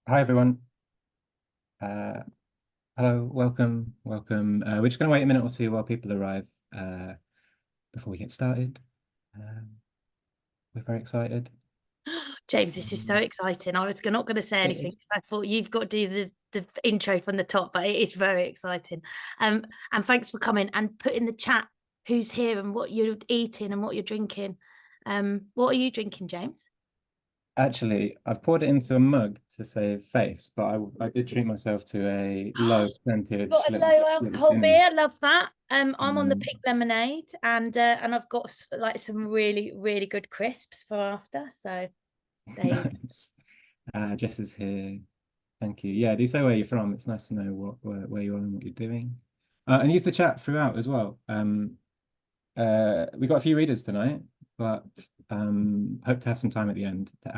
Hi everyone. Uh, Hello, welcome. We're just going to wait a minute or two while people arrive before we get started. Um, we're very excited. James, this is so Um, exciting. I was not going to say it anything is because I thought you've got to do the intro from the top, but it is very exciting. And thanks for coming and put in the chat who's here and what you're eating and what you're drinking. What are you drinking, James? Actually, I've poured it into a mug to save face, but I did treat myself to a low percentage Got a low little alcohol skinny. beer. Love that. I'm on the Um, pink lemonade, and I've got like some really good crisps for after. So there you go. nice. Jess is here. Thank you. Yeah, do say where you're from. It's nice to know where you are and what you're doing. And use the chat throughout as well. We got a few readers tonight, but hope to have some time at the end to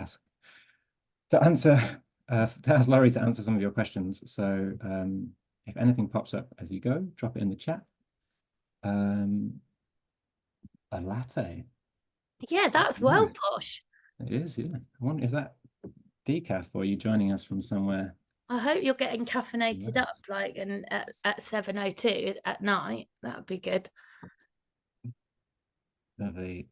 answer to ask Laurie to answer some of your questions. So if anything pops up as you go, drop it in the chat. Um, a latte. Yeah, that's well Nice. posh. It is, yeah. I wonder, is that decaf or are you joining us from somewhere I hope you're getting caffeinated up, else? like, and at 7:02 at night. That would be good. Lovely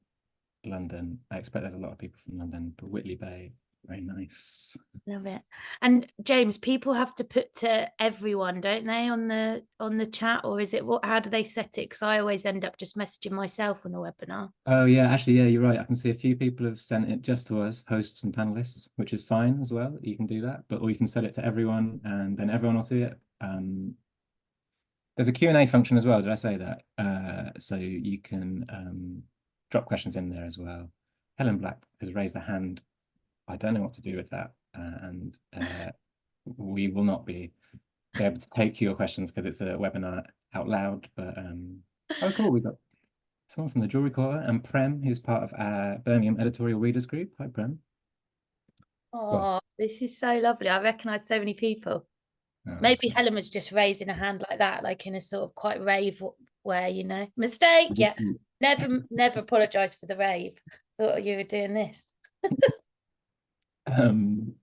London. I expect there's a lot of people from London, but Whitley Bay, very nice. Love it. And James, people have to put to everyone, don't they, on the chat, or is it what? How do they set it? Because I always end up just messaging myself on a webinar. Oh yeah, actually, yeah, you're right. I can see a few people have sent it just to us, hosts and panelists, which is fine as well. You can do that, but or you can set it to everyone, and then everyone will see it. There's a Q&A function as well. Did I say that? So you can drop questions in there as well. Helen Black has raised a hand. I don't know what to do with that, and we will not be able to take your questions because it's a webinar out loud. But oh, cool, we got someone from the Jewelry Quarter and Prem, who's part of our Birmingham editorial readers group. Hi, Prem. Well, Oh, this is so lovely. I recognise so many people. oh, Maybe awesome. Helen was just raising a hand like that, like in a sort of quite rave way, Mistake. Yeah. Never apologise for the rave. Thought you were doing this. Um,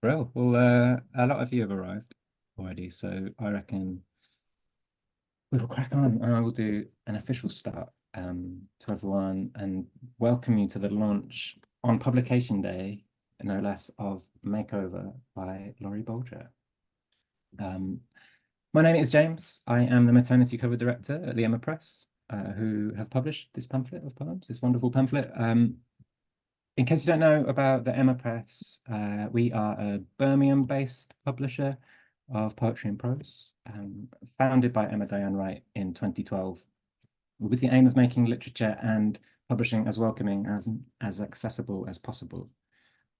well, a lot of you have arrived already, so I reckon we will crack on and I will do an official start to everyone and welcome you to the launch on publication day, no less, of Makeover by Laurie Bolger. My name is James. I am the maternity cover director at the Emma Press, who have published this pamphlet of poems, this wonderful pamphlet. In case you don't know about the Emma Press, we are a Birmingham-based publisher of poetry and prose, founded by Emma Diane Wright in 2012, with the aim of making literature and publishing as welcoming as accessible as possible.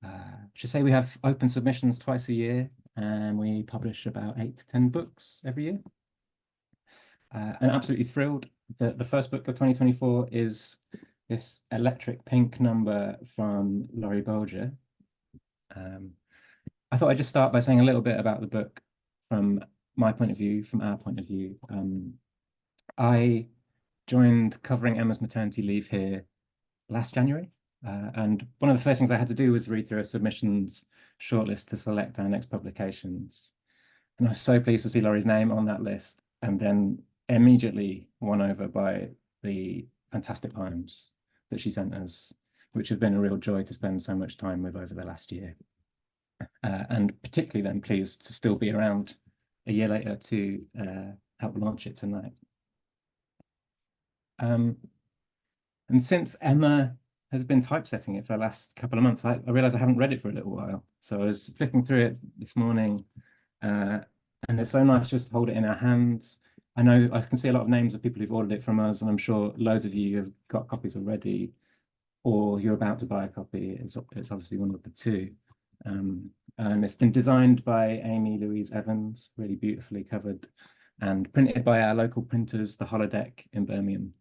I should say we have open submissions twice a year, and we publish about 8 to 10 books every year. I'm absolutely thrilled that the first book of 2024 is this electric pink number from Laurie Bolger. I thought I'd just start by saying a little bit about the book from my point of view, from our point of view. I joined covering Emma's maternity leave here last January. And one of the first things I had to do was read through a submissions shortlist to select our next publications. And I was so pleased to see Laurie's name on that list and then immediately won over by the fantastic poems that she sent us, which have been a real joy to spend so much time with over the last year. And particularly then pleased to still be around a year later to help launch it tonight. And since Emma has been typesetting it for the last couple of months, I realized I haven't read it for a little while. So I was flicking through it this morning, and it's so nice just to hold it in our hands. I know I can see a lot of names of people who've ordered it from us, and I'm sure loads of you have got copies already, or you're about to buy a copy. It's obviously one of the two. And it's been designed by Amy Louise Evans, really beautifully covered, and printed by our local printers, the Holodeck in Birmingham.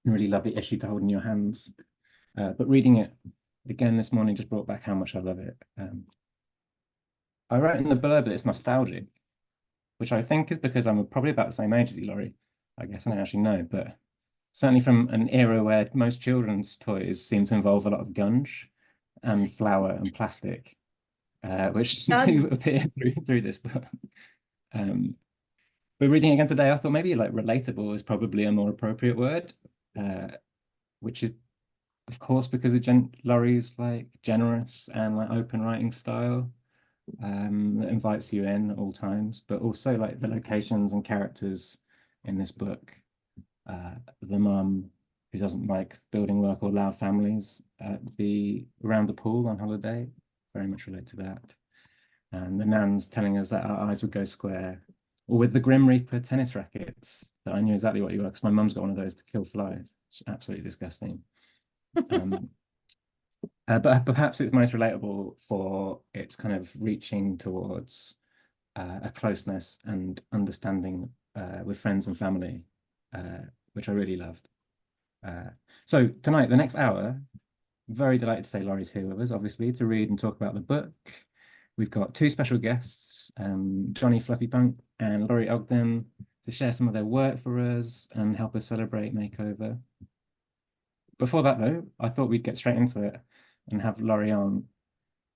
A really lovely issue to hold in your hands. But reading it again this morning just brought back how much I love it. I wrote in the blurb that it's nostalgic, which I think is because I'm probably about the same age as you, Laurie. I guess I don't actually know, but certainly from an era where most children's toys seem to involve a lot of gunge and flour and plastic. which do Done. appear through this book. Um, but reading it again today, I thought maybe like relatable is probably a more appropriate word, uh, which is, of course, because of Laurie's like generous and like open writing style, that invites you in at all times, but also like the locations and characters in this book. The mum who doesn't like building work or loud families at the around the pool on holiday, very much relate to that. And the nans telling us that our eyes would go square, or with the Grim Reaper tennis rackets that I knew exactly what you were because my mum's got one of those to kill flies. It's absolutely disgusting. Um, but perhaps it's most relatable for its kind of reaching towards a closeness and understanding with friends and family, which I really loved. So tonight, the next hour, very delighted to say Laurie's here with us, obviously, to read and talk about the book. We've got two special guests, Jonny Fluffypunk and Laurie Ogden, to share some of their work for us and help us celebrate Makeover. Before that, though, I thought we'd get straight into it and have Laurie on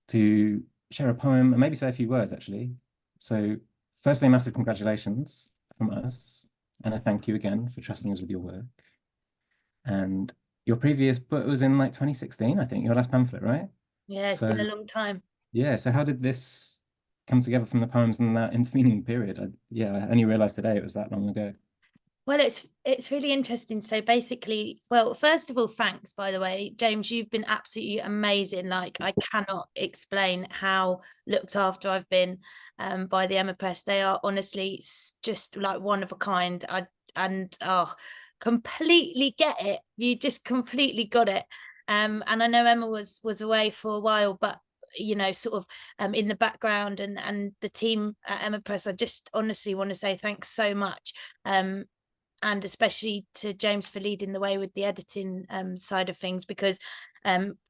to share a poem and maybe say a few words, actually. So, firstly, massive congratulations from us, and a thank you again for trusting us with your work. And your previous book was in like 2016, I think, your last pamphlet, right? Yeah, it's So, been a long time. yeah, so how did this come together from the poems in that intervening period? I only realized today it was that long ago. Well, it's really interesting. So basically, well, first of all, thanks, by the way, James, you've been absolutely amazing. Like I cannot explain how looked after I've been by the Emma Press. They are honestly just like one of a kind. Completely get it. You just completely got it. And I know Emma was away for a while, but you know, sort of in the background and the team at Emma Press, I just honestly want to say thanks so much. And especially to James for leading the way with the editing side of things, because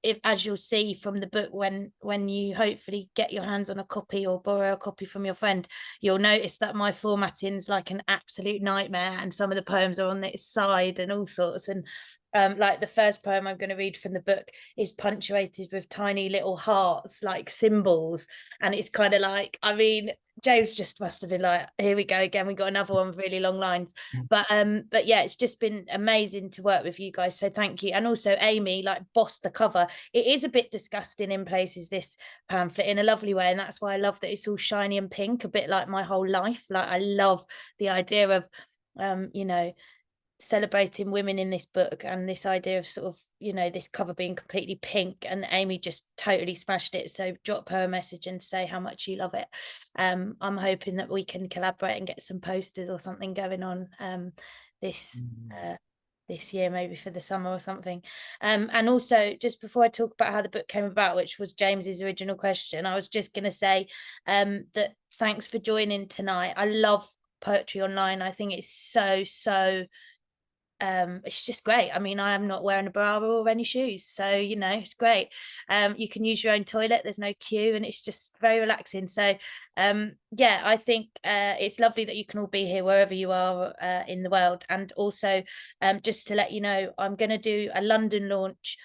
if, as you'll see from the book, when you hopefully get your hands on a copy or borrow a copy from your friend, you'll notice that my formatting's like an absolute nightmare, and some of the poems are on its side and all sorts. And like the first poem I'm going to read from the book is punctuated with tiny little hearts, like symbols, and it's kind of like, I mean, James just must have been like, here we go again, we got another one with really long lines. But yeah, it's just been amazing to work with you guys, so thank you. And also Amy like bossed the cover. It is a bit disgusting in places, this pamphlet, in a lovely way, and that's why I love that it's all shiny and pink, a bit like my whole life. Like I love the idea of you know, celebrating women in this book, and this idea of sort of, you know, this cover being completely pink, and Amy just totally smashed it. So drop her a message and say how much you love it. I'm hoping that we can collaborate and get some posters or something going on this this year, maybe for the summer or something. And also, just before I talk about how the book came about, which was James's original question, I was just going to say that thanks for joining tonight. I love poetry online. I think it's so it's just great. I mean, I am not wearing a bra or any shoes, so you know, it's great. You can use your own toilet, there's no queue, and it's just very relaxing. So yeah, I think it's lovely that you can all be here wherever you are in the world. And also just to let you know, I'm going to do a London launch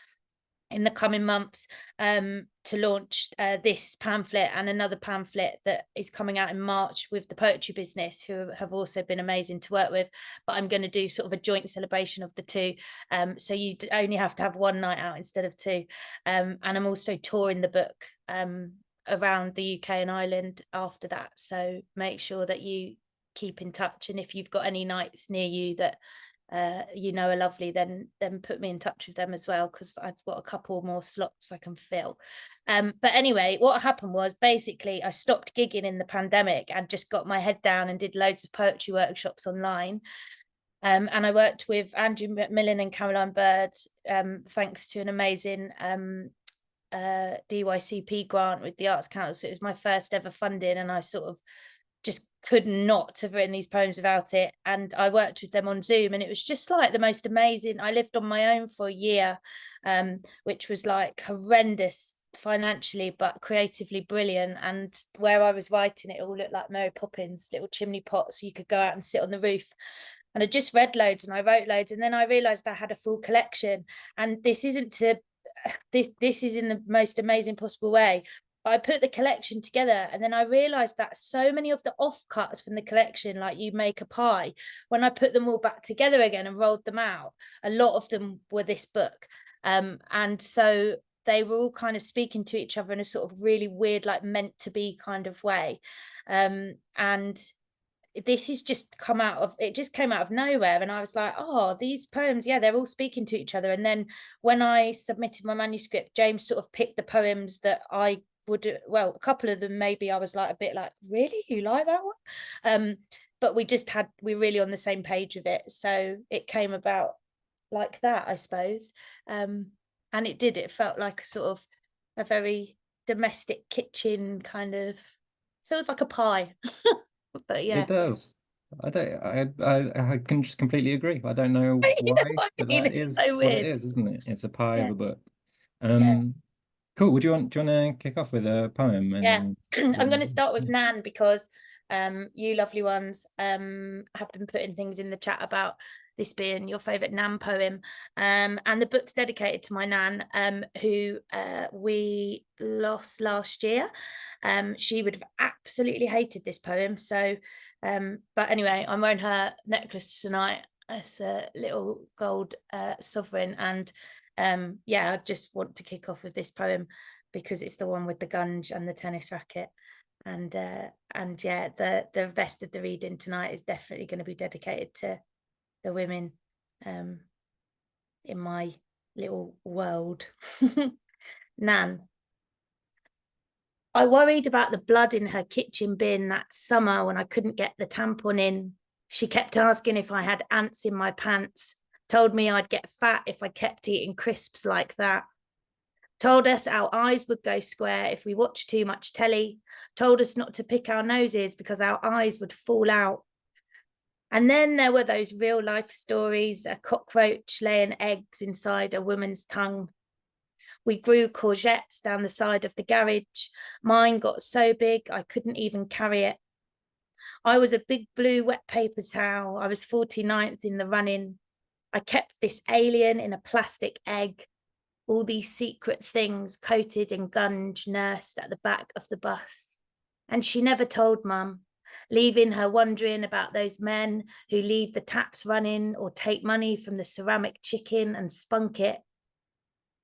in the coming months to launch this pamphlet and another pamphlet that is coming out in March with the Poetry Business, who have also been amazing to work with. But I'm going to do sort of a joint celebration of the two, so you only have to have one night out instead of two. And I'm also touring the book around the UK and Ireland after that, so make sure that you keep in touch, and if you've got any nights near you that you know are lovely, then put me in touch with them as well, because I've got a couple more slots I can fill. But anyway, what happened was basically I stopped gigging in the pandemic and just got my head down and did loads of poetry workshops online. And I worked with Andrew McMillan and Caroline Bird, thanks to an amazing DYCP grant with the Arts Council. It was my first ever funding, and I sort of just could not have written these poems without it. And I worked with them on Zoom, and it was just like the most amazing. I lived on my own for a year, which was like horrendous financially, but creatively brilliant. And where I was writing, it all looked like Mary Poppins, little chimney pots, so you could go out and sit on the roof. And I just read loads and I wrote loads, and then I realized I had a full collection. And this isn't to this is in the most amazing possible way. I put the collection together, and then I realized that so many of the offcuts from the collection, like You Make a Pie, when I put them all back together again and rolled them out, a lot of them were this book. And so they were all kind of speaking to each other in a sort of really weird, like meant to be kind of way. And this has just come out of, it just came out of nowhere, and I was like, oh, these poems, yeah, they're all speaking to each other. And then when I submitted my manuscript, James sort of picked the poems that I would, well, a couple of them maybe I was like a bit like, really, you like that one? But we're really on the same page with it, so it came about like that, I suppose. And it felt like a sort of a very domestic kitchen kind of, feels like a pie. But yeah. It does. I can just completely agree. I don't know You know why, what I but mean? that It's so is what it weird. is, isn't it? It's a pie of Yeah, a book. yeah, Cool. Do you want to kick off with a poem and yeah. then I'm going to start yeah. with Nan, because you lovely ones have been putting things in the chat about this being your favorite Nan poem. And the book's dedicated to my Nan, who we lost last year. She would have absolutely hated this poem. So, but anyway, I'm wearing her necklace tonight. It's a little gold sovereign, and yeah, I just want to kick off with this poem because it's the one with the gunge and the tennis racket. And yeah, the rest of the reading tonight is definitely going to be dedicated to the women in my little world. Nan. I worried about the blood in her kitchen bin that summer when I couldn't get the tampon in. She kept asking if I had ants in my pants, told me I'd get fat if I kept eating crisps like that. Told us our eyes would go square if we watched too much telly, told us not to pick our noses because our eyes would fall out. And then there were those real life stories, a cockroach laying eggs inside a woman's tongue. We grew courgettes down the side of the garage. Mine got so big I couldn't even carry it. I was a big blue wet paper towel. I was 49th in the running. I kept this alien in a plastic egg. All these secret things coated in gunge nursed at the back of the bus. And she never told Mum, leaving her wondering about those men who leave the taps running or take money from the ceramic chicken and spunk it.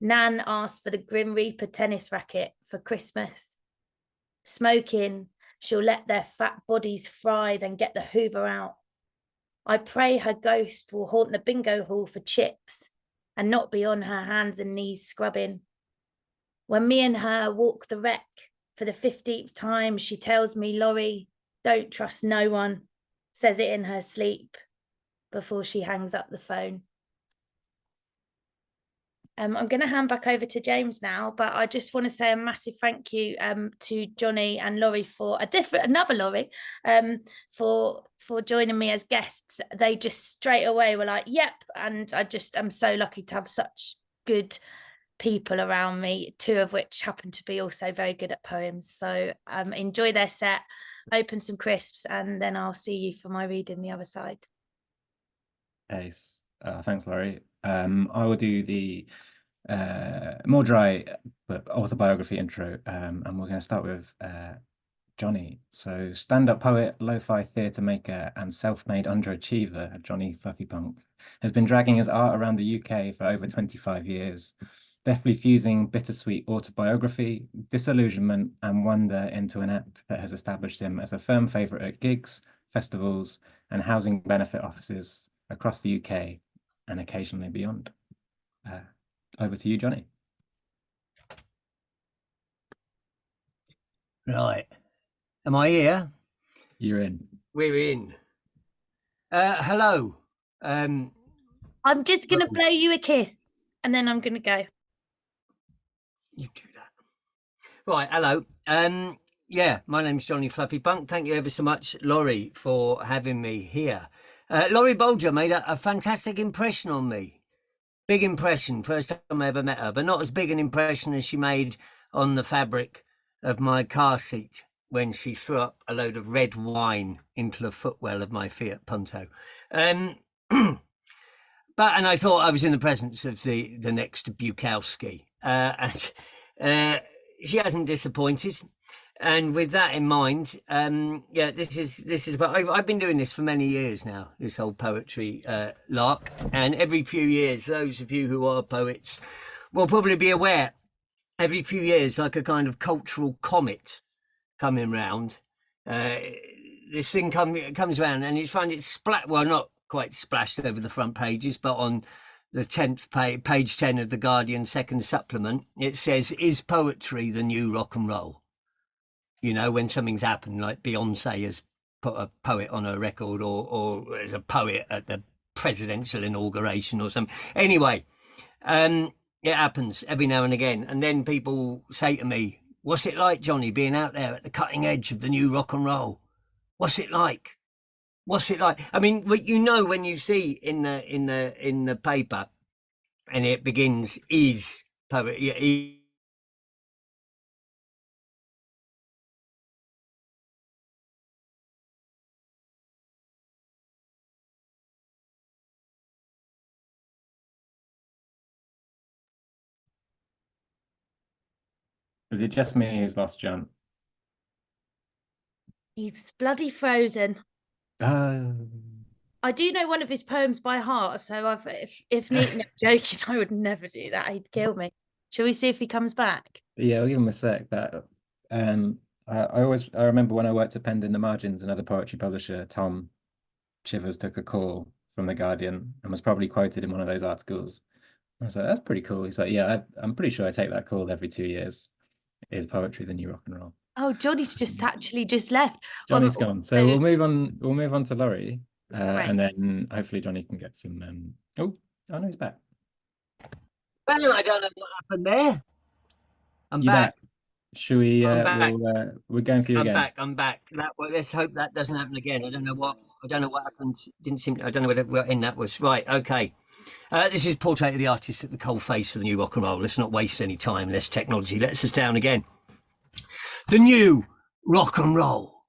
Nan asked for the Grim Reaper tennis racket for Christmas. Smoking, she'll let their fat bodies fry, then get the Hoover out. I pray her ghost will haunt the bingo hall for chips and not be on her hands and knees scrubbing. When me and her walk the wreck for the 15th time, she tells me, Laurie, don't trust no one, says it in her sleep before she hangs up the phone. I'm going to hand back over to James now, but I just want to say a massive thank you to Jonny and Laurie for another Laurie for joining me as guests. They just straight away were like, yep. And I'm so lucky to have such good people around me, two of which happen to be also very good at poems. So enjoy their set, open some crisps, and then I'll see you for my reading the other side. Ace. Thanks, Laurie. I will do the more dry but autobiography intro, and we're going to start with Jonny. So, stand-up poet, lo-fi theatre maker, and self-made underachiever, Jonny Fluffypunk, has been dragging his art around the UK for over 25 years, deftly fusing bittersweet autobiography, disillusionment, and wonder into an act that has established him as a firm favourite at gigs, festivals, and housing benefit offices across the UK and occasionally beyond. Over to you, Jonny. Right. Am I here? You're in. We're in. Hello. I'm just going to blow you a kiss and then I'm going to go. You do that. Right. Hello. Yeah, my name's Jonny Fluffypunk. Thank you ever so much, Laurie, for having me here. Laurie Bolger made a fantastic impression on me. Big impression. First time I ever met her, but not as big an impression as she made on the fabric of my car seat when she threw up a load of red wine into the footwell of my Fiat Punto. And I thought I was in the presence of the next Bukowski. she hasn't disappointed. And with that in mind, yeah, this is. But I've been doing this for many years now. This whole poetry lark, and every few years, those of you who are poets will probably be aware. Every few years, like a kind of cultural comet coming round, this thing comes around, and you find it splat. Well, not quite splashed over the front pages, but on the 10th page 10 of the Guardian second supplement, it says, "Is poetry the new rock and roll?" You know, when something's happened, like Beyonce has put a poet on her record, or as a poet at the presidential inauguration or something. Anyway, it happens every now and again. And then people say to me, "What's it like, Jonny, being out there at the cutting edge of the new rock and roll? What's it like? What's it like?" I mean, you know, when you see in the paper, and it begins, "Is poet." Is it just me who's lost John? He's bloody frozen. Oh. I do know one of his poems by heart, so if Neat joking, I would never do that. He'd kill me. Shall we see if he comes back? Yeah, I'll give him a sec. That I remember when I worked at Penned in the Margins, another poetry publisher, Tom Chivers, took a call from the Guardian and was probably quoted in one of those articles. I was like, "That's pretty cool." He's like, "Yeah, I'm pretty sure I take that call every 2 years. Is poetry the new rock and roll?" Oh, Johnny's just actually just left. Johnny's gone. So we'll move on. We'll move on to Laurie, Right. and then hopefully Jonny can get some. Oh no, he's back. Well, I don't know what happened there. I'm You back. Should we? I'm back. We're going for you again. I'm back. Let's hope that doesn't happen again. I don't know what happened. Didn't seem. I don't know whether what in that was right. Okay. This is Portrait of the Artist at the cold face of the new rock and roll. Let's not waste any time. Less technology lets us down again. The new rock and roll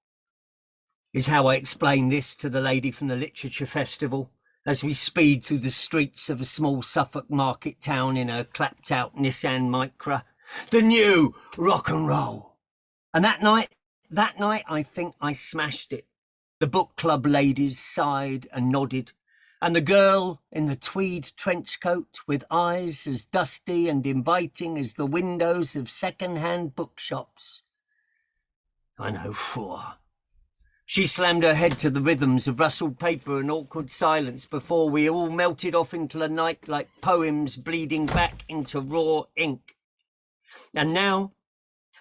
is how I explain this to the lady from the Literature Festival as we speed through the streets of a small Suffolk market town in a clapped-out Nissan Micra. The new rock and roll. And that night, I think I smashed it. The book club ladies sighed and nodded, and the girl in the tweed trench coat with eyes as dusty and inviting as the windows of second-hand bookshops. I know, for. She slammed her head to the rhythms of rustled paper and awkward silence before we all melted off into the night like poems bleeding back into raw ink. And now,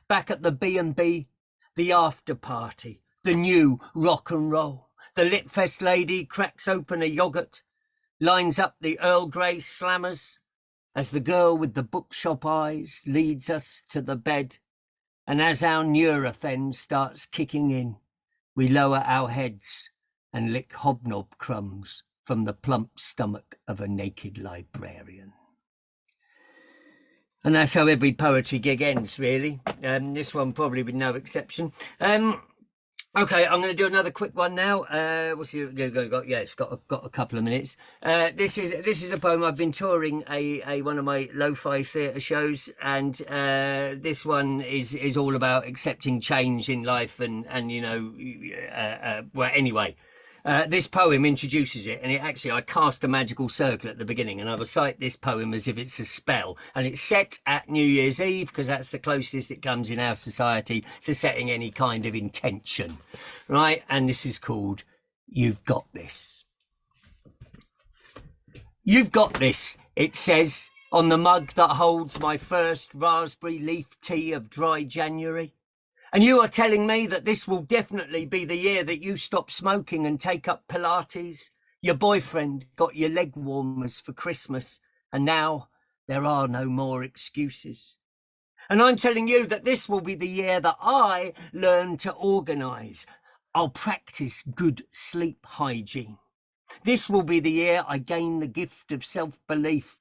back at the B&B, the after party, the new rock and roll. The Litfest lady cracks open a yogurt, lines up the Earl Grey slammers as the girl with the bookshop eyes leads us to the bed. And as our Nurofen starts kicking in, we lower our heads and lick hobnob crumbs from the plump stomach of a naked librarian. And that's how every poetry gig ends, really. This one probably with no exception. Okay, I'm going to do another quick one now. What's it got? Yeah, it's got a couple of minutes. This is a poem. I've been touring one of my lo-fi theatre shows, and this one is all about accepting change in life, and you know, well, anyway. This poem introduces it, and I cast a magical circle at the beginning, and I recite this poem as if it's a spell, and it's set at New Year's Eve because that's the closest it comes in our society to setting any kind of intention, right? And this is called "You've Got This." You've got this, it says on the mug that holds my first raspberry leaf tea of dry January. And you are telling me that this will definitely be the year that you stop smoking and take up Pilates. Your boyfriend got your leg warmers for Christmas, and now there are no more excuses. And I'm telling you that this will be the year that I learn to organise. I'll practice good sleep hygiene. This will be the year I gain the gift of self-belief.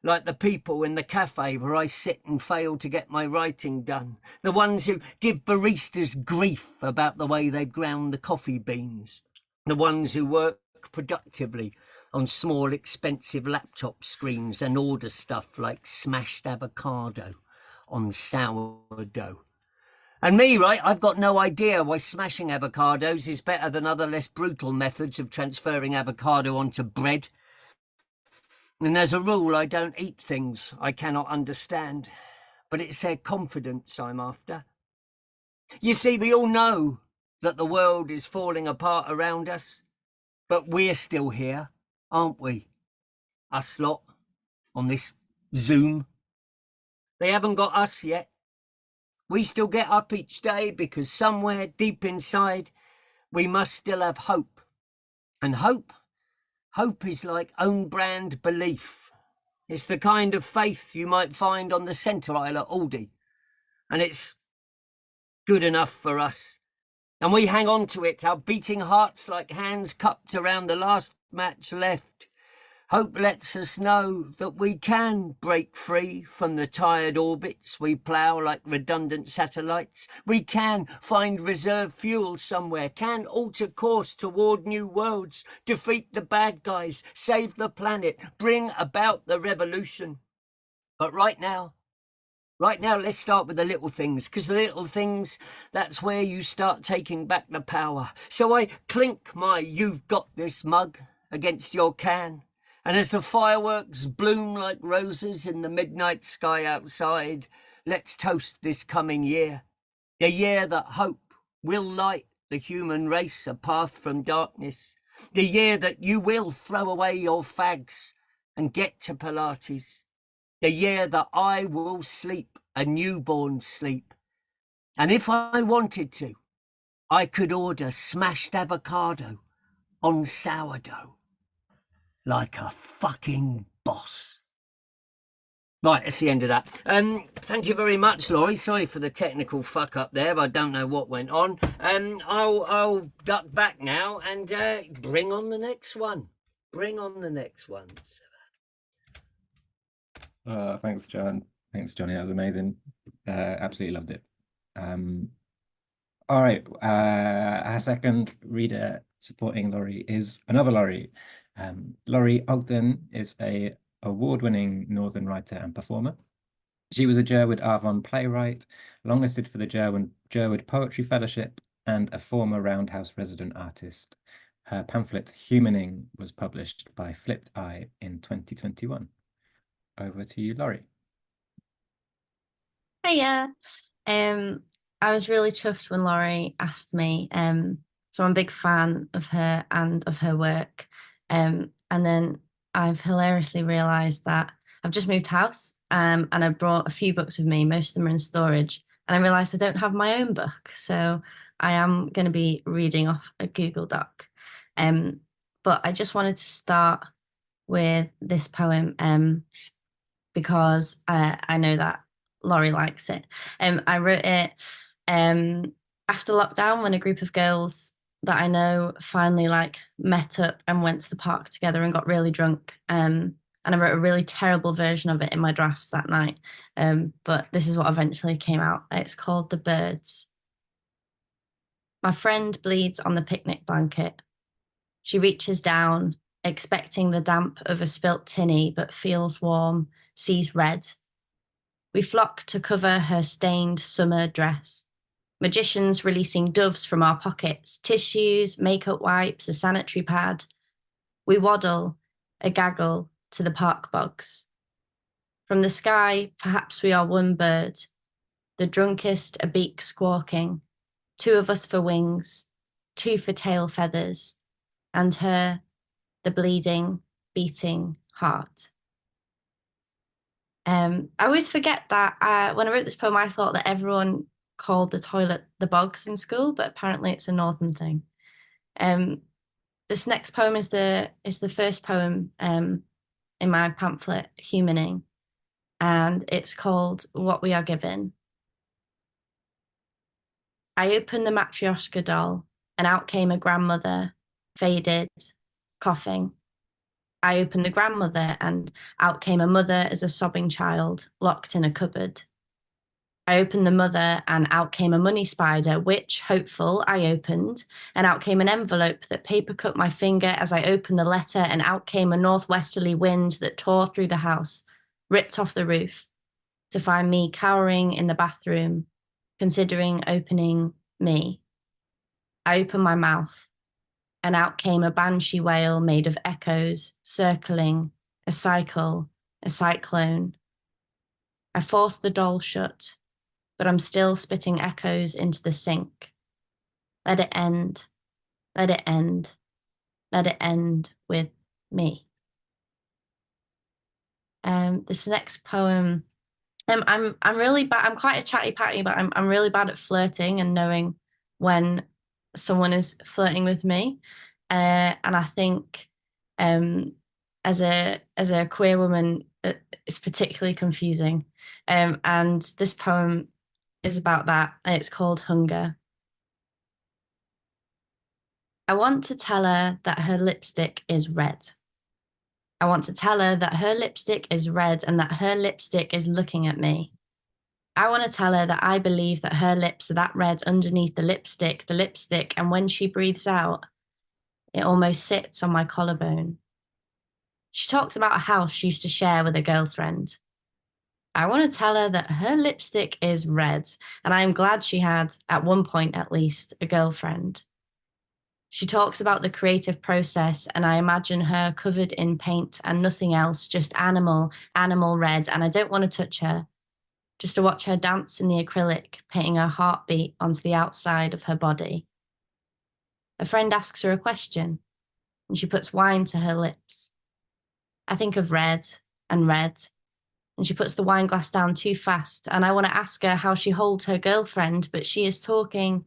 Like the people in the cafe where I sit and fail to get my writing done. The ones who give baristas grief about the way they ground the coffee beans. The ones who work productively on small, expensive laptop screens and order stuff like smashed avocado on sourdough. And me, right, I've got no idea why smashing avocados is better than other less brutal methods of transferring avocado onto bread. And as a rule, I don't eat things I cannot understand, but it's their confidence I'm after. You see, we all know that the world is falling apart around us, but we're still here, aren't we? Us lot on this Zoom. They haven't got us yet. We still get up each day because somewhere deep inside, we must still have hope. And hope is like own brand belief. It's the kind of faith you might find on the centre aisle at Aldi. And it's good enough for us. And we hang on to it, our beating hearts like hands cupped around the last match left. Hope lets us know that we can break free from the tired orbits we plough like redundant satellites. We can find reserve fuel somewhere, can alter course toward new worlds, defeat the bad guys, save the planet, bring about the revolution. But right now, let's start with the little things, because the little things, that's where you start taking back the power. So I clink my "You've Got This" mug against your can. And as the fireworks bloom like roses in the midnight sky outside, let's toast this coming year. The year that hope will light the human race a path from darkness. The year that you will throw away your fags and get to Pilates. The year that I will sleep a newborn sleep. And if I wanted to, I could order smashed avocado on sourdough. Like a fucking boss. Right, that's the end of that. Thank you very much, Laurie. Sorry for the technical fuck up there. I don't know what went on. I'll duck back now and bring on the next one. Bring on the next one. Thanks, John. Thanks, Johnny. That was amazing. Absolutely loved it. All right. Our second reader supporting Laurie is another Laurie. Laurie Ogden is a award-winning Northern writer and performer. She was a Jerwood Avon playwright, longlisted for the Jerwood Poetry Fellowship, and a former Roundhouse resident artist. Her pamphlet Humaning was published by Flipped Eye in 2021. Over to you, Laurie. Hiya. I was really chuffed when Laurie asked me. So I'm a big fan of her and of her work. And then I've hilariously realised that I've just moved house, and I brought a few books with me. Most of them are in storage. And I realised I don't have my own book. So I am going to be reading off a Google Doc. But I just wanted to start with this poem because I know that Laurie likes it. I wrote it after lockdown when a group of girls that I know finally met up and went to the park together and got really drunk. And I wrote a really terrible version of it in my drafts that night. But this is what eventually came out. It's called The Birds. My friend bleeds on the picnic blanket. She reaches down, expecting the damp of a spilt tinny, but feels warm, sees red. We flock to cover her stained summer dress. Magicians releasing doves from our pockets, tissues, makeup wipes, a sanitary pad. We waddle, a gaggle, to the park bogs. From the sky, perhaps we are one bird, the drunkest a beak squawking, two of us for wings, two for tail feathers, and her, the bleeding, beating heart. I always forget that when I wrote this poem, I thought that everyone called the toilet the bogs in school, but apparently it's a northern thing. This next poem is the first poem in my pamphlet, Humaning, and it's called What We Are Given. I opened the Matryoshka doll, and out came a grandmother, faded, coughing. I opened the grandmother, and out came a mother as a sobbing child, locked in a cupboard. I opened the mother, and out came a money spider, which, hopeful, I opened, and out came an envelope that paper cut my finger as I opened the letter, and out came a northwesterly wind that tore through the house, ripped off the roof. to find me cowering in the bathroom, considering opening me. I opened my mouth, and out came a banshee wail made of echoes, circling, a cycle, a cyclone. I forced the door shut, but I'm still spitting echoes into the sink. Let it end, let it end, let it end with me. This next poem, I'm really bad. I'm quite a chatty patty, but I'm really bad at flirting and knowing when someone is flirting with me. And I think as a queer woman, it's particularly confusing. And this poem is about that, and it's called Hunger. I want to tell her that her lipstick is red. I want to tell her that her lipstick is red and that her lipstick is looking at me. I want to tell her that I believe that her lips are that red underneath the lipstick, and when she breathes out, it almost sits on my collarbone. She talks about a house she used to share with a girlfriend. I want to tell her that her lipstick is red, and I am glad she had, at one point at least, a girlfriend. She talks about the creative process, and I imagine her covered in paint and nothing else, just animal red, and I don't want to touch her, just to watch her dance in the acrylic, painting her heartbeat onto the outside of her body. A friend asks her a question, and she puts wine to her lips. I think of red, and she puts the wine glass down too fast, and I want to ask her how she holds her girlfriend, but she is talking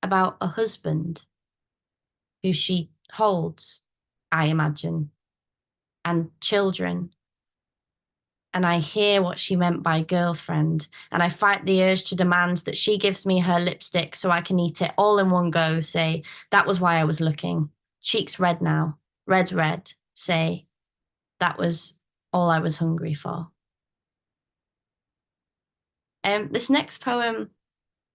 about a husband who she holds, I imagine, and children. And I hear what she meant by girlfriend, and I fight the urge to demand that she gives me her lipstick so I can eat it all in one go, say, that was why I was looking. Cheeks red now, red, say, that was all I was hungry for. This next poem,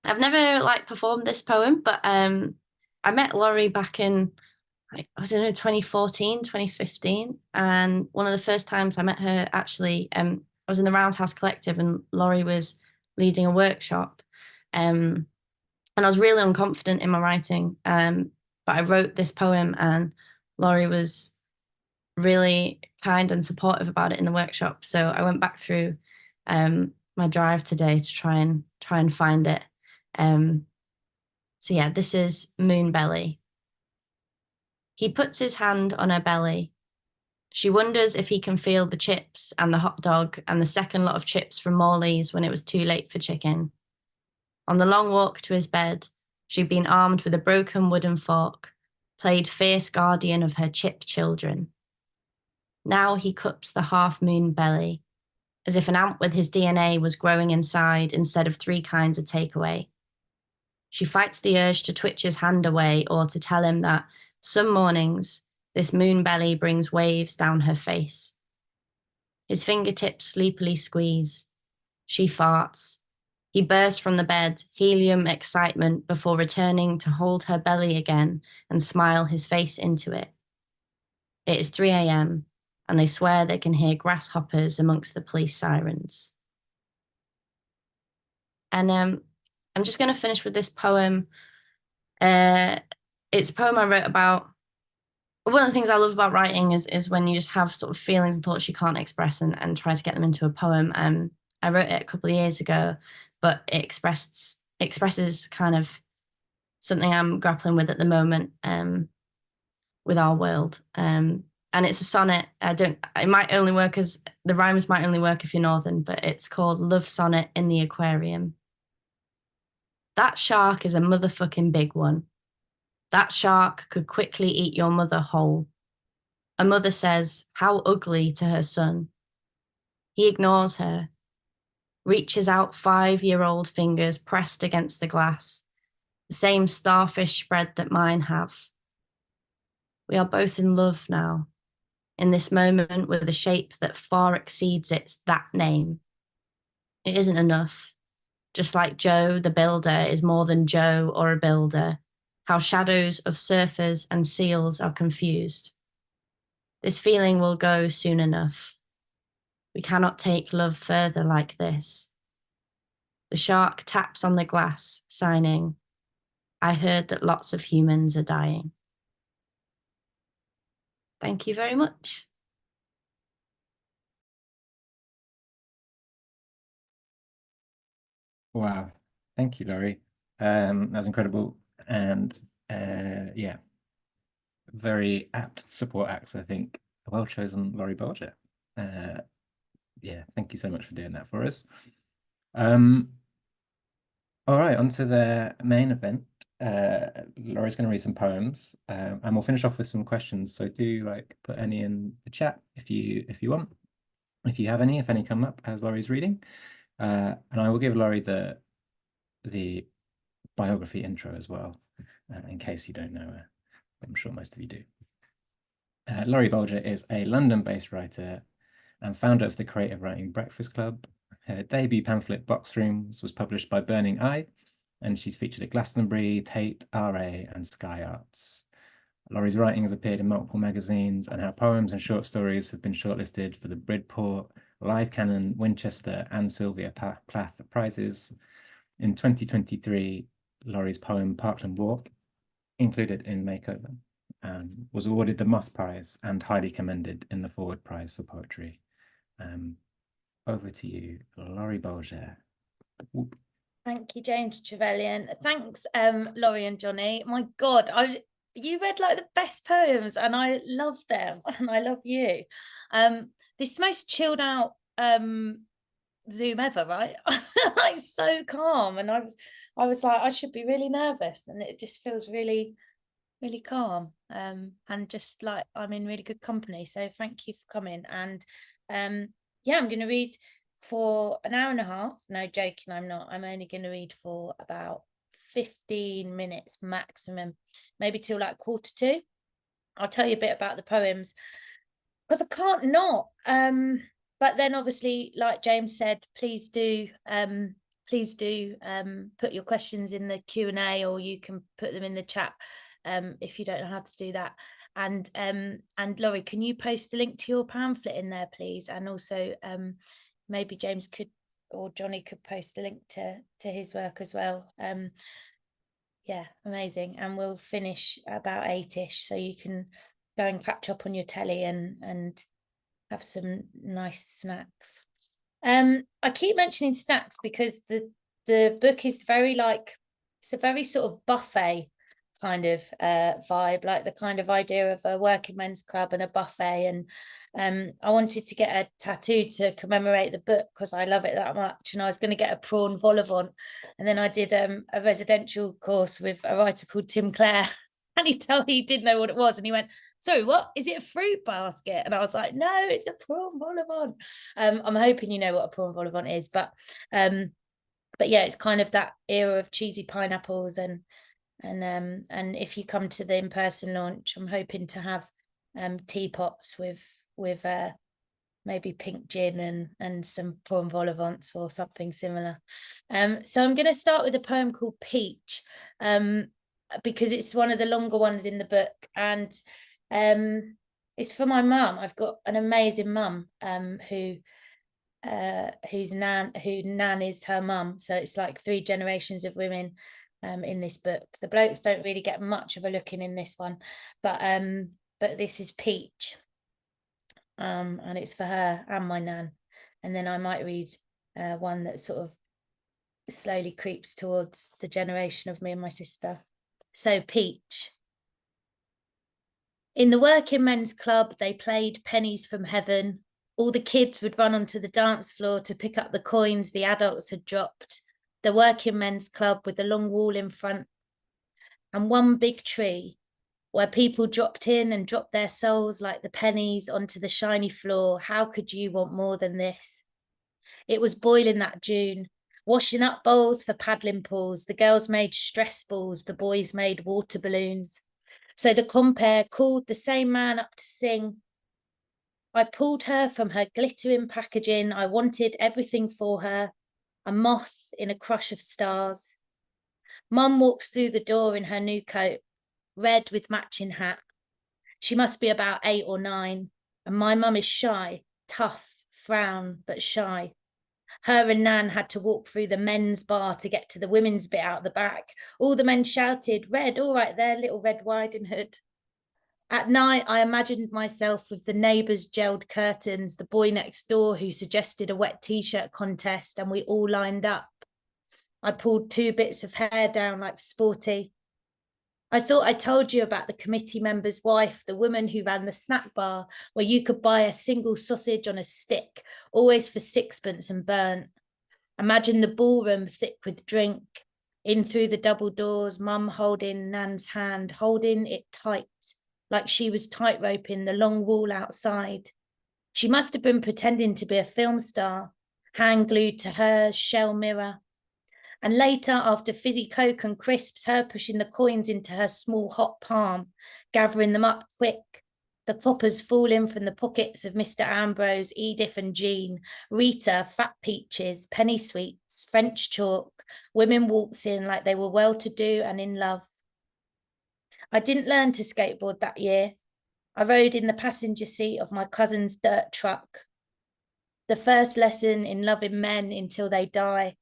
I've never performed this poem, but I met Laurie back in, I don't know, 2014, 2015. And one of the first times I met her, actually, I was in the Roundhouse Collective and Laurie was leading a workshop. And I was really unconfident in my writing. But I wrote this poem and Laurie was really kind and supportive about it in the workshop. So I went back through my drive today to try and find it. So yeah, this is Moon Belly. He puts his hand on her belly. She wonders if he can feel the chips and the hot dog and the second lot of chips from Morley's when it was too late for chicken. On the long walk to his bed, she'd been armed with a broken wooden fork, played fierce guardian of her chip children. Now he cups the half-moon belly, as if an ant with his DNA was growing inside instead of 3 kinds of takeaway. She fights the urge to twitch his hand away or to tell him that some mornings, this moon belly brings waves down her face. His fingertips sleepily squeeze. She farts. He bursts from the bed, helium excitement, before returning to hold her belly again and smile his face into it. It is 3 a.m. and they swear they can hear grasshoppers amongst the police sirens. And I'm just going to finish with this poem. It's a poem I wrote about. One of the things I love about writing is when you just have sort of feelings and thoughts you can't express and try to get them into a poem. I wrote it a couple of years ago, but it expresses kind of something I'm grappling with at the moment with our world. And it's a sonnet. It might only work as, the rhymes might only work if you're Northern, but it's called Love Sonnet in the Aquarium. That shark is a motherfucking big one. That shark could quickly eat your mother whole. A mother says, how ugly, to her son. He ignores her, reaches out 5-year-old fingers pressed against the glass, the same starfish spread that mine have. We are both in love now, in this moment with a shape that far exceeds its that name. It isn't enough. Just like Joe, the builder, is more than Joe or a builder. How shadows of surfers and seals are confused. This feeling will go soon enough. We cannot take love further like this. The shark taps on the glass, signing, I heard that lots of humans are dying. Thank you very much. Wow. Thank you, Laurie. That was incredible. And yeah, very apt support acts, I think. Well chosen, Laurie Bolger. Yeah, thank you so much for doing that for us. All right, on to the main event. Laurie's going to read some poems, and we'll finish off with some questions. So do put any in the chat if you want. If you have any, if any come up as Laurie's reading. And I will give Laurie the biography intro as well, in case you don't know her. I'm sure most of you do. Laurie Bolger is a London-based writer and founder of the Creative Writing Breakfast Club. Her debut pamphlet, Box Rooms, was published by Burning Eye, and she's featured at Glastonbury, Tate, RA, and Sky Arts. Laurie's writing has appeared in multiple magazines, and her poems and short stories have been shortlisted for the Bridport, Live Canon, Winchester, and Sylvia Plath prizes. In 2023, Laurie's poem Parkland Walk, included in Makeover, was awarded the Moth Prize and highly commended in the Forward Prize for Poetry. Over to you, Laurie Bolger. Thank you, James Trevelyan. Thanks, Laurie and Jonny. My God, you read like the best poems, and I love them, and I love you. This most chilled out Zoom ever, right? Like so calm, and I was like, I should be really nervous, and it just feels really, really calm. And just like I'm in really good company. So thank you for coming. And yeah, I'm going to read for an hour and a half. No, joking, I'm not. I'm only going to read for about 15 minutes maximum, maybe till like 1:45. I'll tell you a bit about the poems because I can't not. But then obviously, like James said, please do put your questions in the Q&A, or you can put them in the chat if you don't know how to do that. And Laurie, can you post a link to your pamphlet in there, please? And also maybe James could, or Jonny could post a link to his work as well. Yeah, amazing. And we'll finish about 8ish, so you can go and catch up on your telly and have some nice snacks. I keep mentioning snacks because the book is very it's a very sort of buffet kind of vibe, like the kind of idea of a working men's club and a buffet. And I wanted to get a tattoo to commemorate the book because I love it that much, and I was going to get a prawn vol au vent. And then I did a residential course with a writer called Tim Clare, and he didn't know what it was, and he went, sorry, what is it, a fruit basket? And I was like, no, it's a prawn vol au vent. I'm hoping you know what a prawn vol au vent is, but yeah, it's kind of that era of cheesy pineapples. And if you come to the in-person launch, I'm hoping to have teapots with maybe pink gin and some prawn vol au vents or something similar. So I'm going to start with a poem called Peach, because it's one of the longer ones in the book, and it's for my mum. I've got an amazing mum who nan is her mum, so it's like 3 generations of women in this book. The blokes don't really get much of a look in this one, but this is Peach, and it's for her and my nan. And then I might read one that sort of slowly creeps towards the generation of me and my sister. So Peach. In the working men's club, they played pennies from heaven. All the kids would run onto the dance floor to pick up the coins the adults had dropped. The working men's club with the long wall in front, and one big tree where people dropped in and dropped their souls like the pennies onto the shiny floor. How could you want more than this? It was boiling that June, washing up bowls for paddling pools. The girls made stress balls, the boys made water balloons. So the compere called the same man up to sing. I pulled her from her glittering packaging. I wanted everything for her, a moth in a crush of stars. Mum walks through the door in her new coat, red with matching hat. She must be about 8 or 9, and my mum is shy, tough, frown, but shy. Her and Nan had to walk through the men's bar to get to the women's bit out the back. All the men shouted, "Red, all right there, little Red Riding Hood." At night, I imagined myself with the neighbours' gelled curtains, the boy next door who suggested a wet t-shirt contest, and we all lined up. I pulled 2 bits of hair down like Sporty. I thought I told you about the committee member's wife, the woman who ran the snack bar, where you could buy a single sausage on a stick, always for 6pence and burnt. Imagine the ballroom thick with drink. In through the double doors, Mum holding Nan's hand, holding it tight, like she was tightroping the long wall outside. She must have been pretending to be a film star, hand glued to her shell mirror. And later, after fizzy Coke and crisps, her pushing the coins into her small hot palm, gathering them up quick. The coppers falling from the pockets of Mr. Ambrose, Edith and Jean, Rita, fat peaches, penny sweets, French chalk, women waltzing like they were well-to-do and in love. I didn't learn to skateboard that year. I rode in the passenger seat of my cousin's dirt truck. The first lesson in loving men until they die.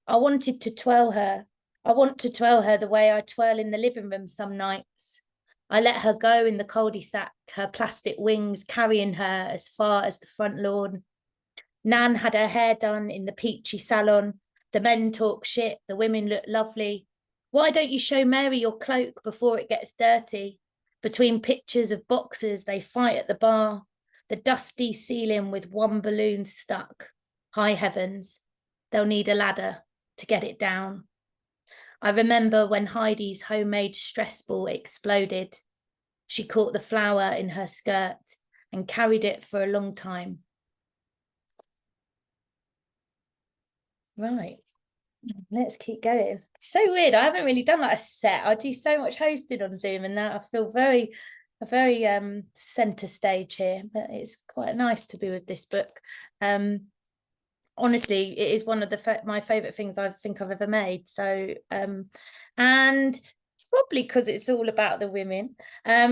I wanted to twirl her. I want to twirl her the way I twirl in the living room some nights. I let her go in the cul-de-sac, her plastic wings carrying her as far as the front lawn. Nan had her hair done in the peachy salon. The men talk shit, the women look lovely. Why don't you show Mary your cloak before it gets dirty? Between pictures of boxers, they fight at the bar. The dusty ceiling with one balloon stuck. High heavens. They'll need a ladder to get it down. I remember when Heidi's homemade stress ball exploded. She caught the flower in her skirt and carried it for a long time. Right, let's keep going. So weird. I haven't really done like a set. I do so much hosting on Zoom and now I feel very center stage here, but it's quite nice to be with this book. Honestly, it is one of my favorite things I think I've ever made. So and probably because it's all about the women.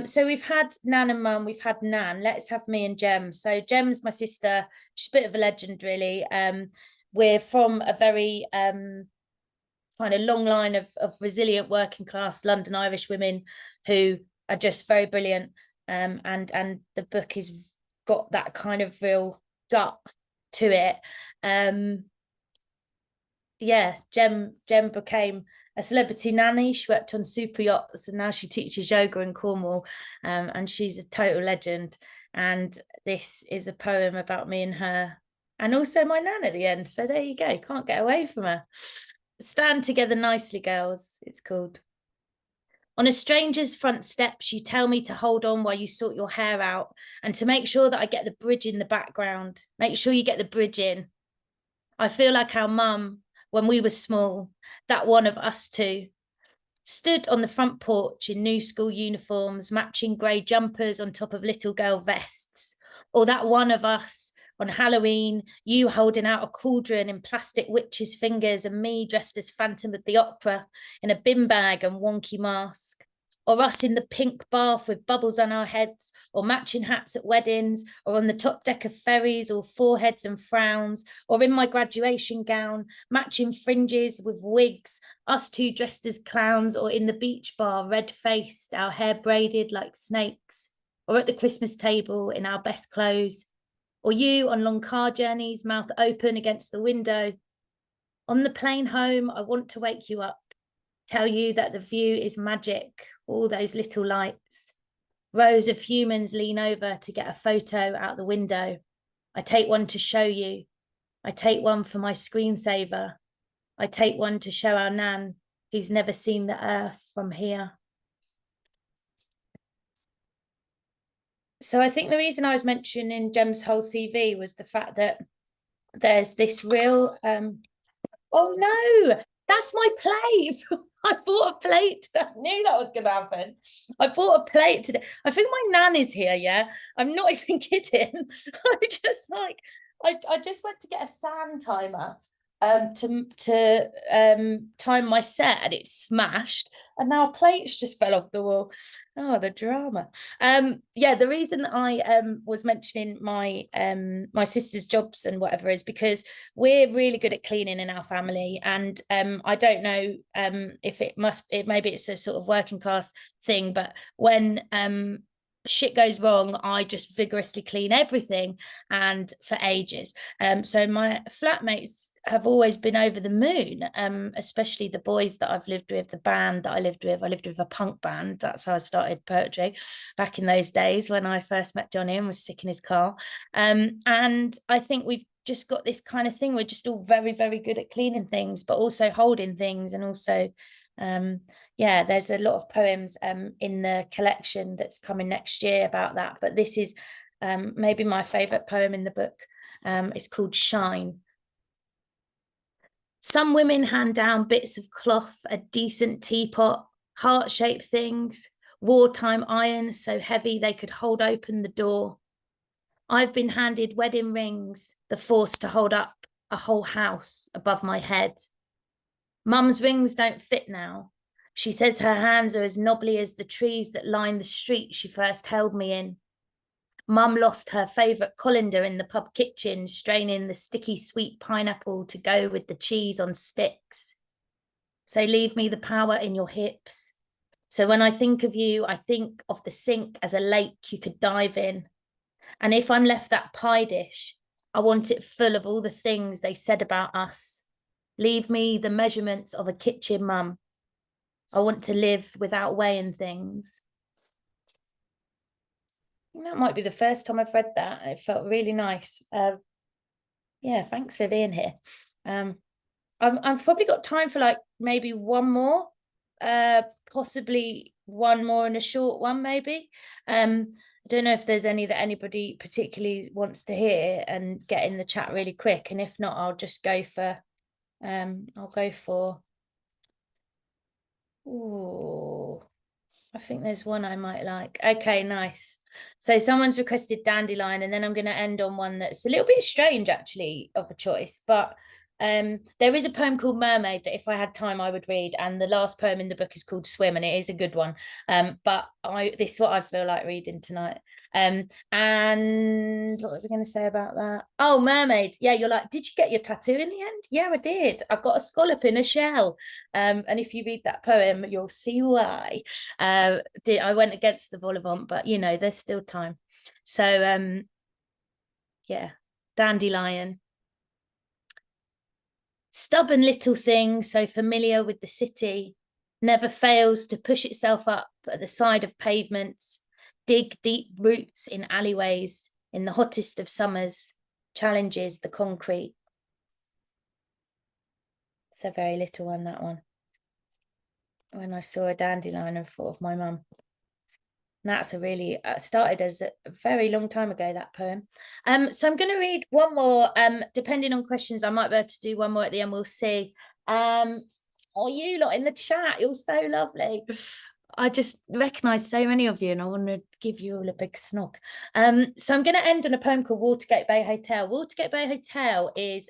So we've had Nan and Mum, we've had Nan. Let's have me and Jem. So Jem's my sister. She's a bit of a legend, really. We're from a very kind of long line of resilient working class London Irish women who are just very brilliant. And the book has got that kind of real gut to it. Yeah, Jem became a celebrity nanny. She worked on super yachts and now she teaches yoga in Cornwall, and she's a total legend. And this is a poem about me and her and also my nan at the end. So there you go, can't get away from her. Stand together nicely, girls, it's called. On a stranger's front steps, you tell me to hold on while you sort your hair out and to make sure that I get the bridge in the background. Make sure you get the bridge in. I feel like our mum, when we were small, that one of us two, stood on the front porch in new school uniforms, matching grey jumpers on top of little girl vests. Or that one of us on Halloween, you holding out a cauldron in plastic witches' fingers and me dressed as Phantom of the Opera in a bin bag and wonky mask. Or us in the pink bath with bubbles on our heads, or matching hats at weddings, or on the top deck of ferries, or foreheads and frowns, or in my graduation gown, matching fringes with wigs, us two dressed as clowns, or in the beach bar, red-faced, our hair braided like snakes, or at the Christmas table in our best clothes, or you on long car journeys, mouth open against the window. On the plane home, I want to wake you up, tell you that the view is magic, all those little lights. Rows of humans lean over to get a photo out the window. I take one to show you. I take one for my screensaver. I take one to show our nan, who's never seen the earth from here. So I think the reason I was mentioning Jem's whole CV was the fact that there's this real, oh no, that's my plate. I bought a plate. I knew that was going to happen. I bought a plate today. I think my nan is here, yeah? I'm not even kidding. I just went to get a sand timer to time my set, and it smashed, and now plates just fell off the wall. Oh, the drama. Yeah, the reason that I was mentioning my my sister's jobs and whatever is because we're really good at cleaning in our family, and I don't know if maybe it's a sort of working class thing, but when shit goes wrong, I just vigorously clean everything, and for ages. So my flatmates have always been over the moon, especially the boys that I've lived with, the band that I lived with. I lived with a punk band. That's how I started poetry back in those days when I first met Jonny and was sick in his car. And I think we've just got this kind of thing. We're just all very, very good at cleaning things, but also holding things, and also yeah, there's a lot of poems in the collection that's coming next year about that, but this is maybe my favorite poem in the book. It's called Shine. Some women hand down bits of cloth, a decent teapot, heart-shaped things, wartime irons so heavy they could hold open the door. I've been handed wedding rings, the force to hold up a whole house above my head. Mum's rings don't fit now. She says her hands are as knobbly as the trees that line the street she first held me in. Mum lost her favourite colander in the pub kitchen, straining the sticky sweet pineapple to go with the cheese on sticks. So leave me the power in your hips. So when I think of you, I think of the sink as a lake you could dive in. And if I'm left that pie dish, I want it full of all the things they said about us. Leave me the measurements of a kitchen, Mum. I want to live without weighing things. That might be the first time I've read that. It felt really nice. Yeah, thanks for being here. I've probably got time for like maybe one more, possibly one more and a short one, maybe. I don't know if there's any that anybody particularly wants to hear and get in the chat really quick. And if not, I'll just go for ooh, I think there's one I might like. Okay, nice. So someone's requested Dandelion, and then I'm going to end on one that's a little bit strange, actually, of a choice. But there is a poem called Mermaid that if I had time, I would read. And the last poem in the book is called Swim, and it is a good one. But this is what I feel like reading tonight. And what was I going to say about that? Oh, Mermaid. Yeah, you're like, did you get your tattoo in the end? Yeah, I did. I've got a scallop in a shell. And if you read that poem, you'll see why. I went against the vol au vent, but you know, there's still time. So yeah, Dandelion. Stubborn little thing, so familiar with the city, never fails to push itself up at the side of pavements, dig deep roots in alleyways, in the hottest of summers, challenges the concrete. It's a very little one, that one. When I saw a dandelion, I thought of my mum. That's a really started as a very long time ago, that poem. So I'm going to read one more. Depending on questions, I might be able to do one more at the end. We'll see. Oh, you lot in the chat, you're so lovely. I just recognise so many of you, and I want to give you all a big snog. So I'm going to end on a poem called Watergate Bay Hotel. Watergate Bay Hotel is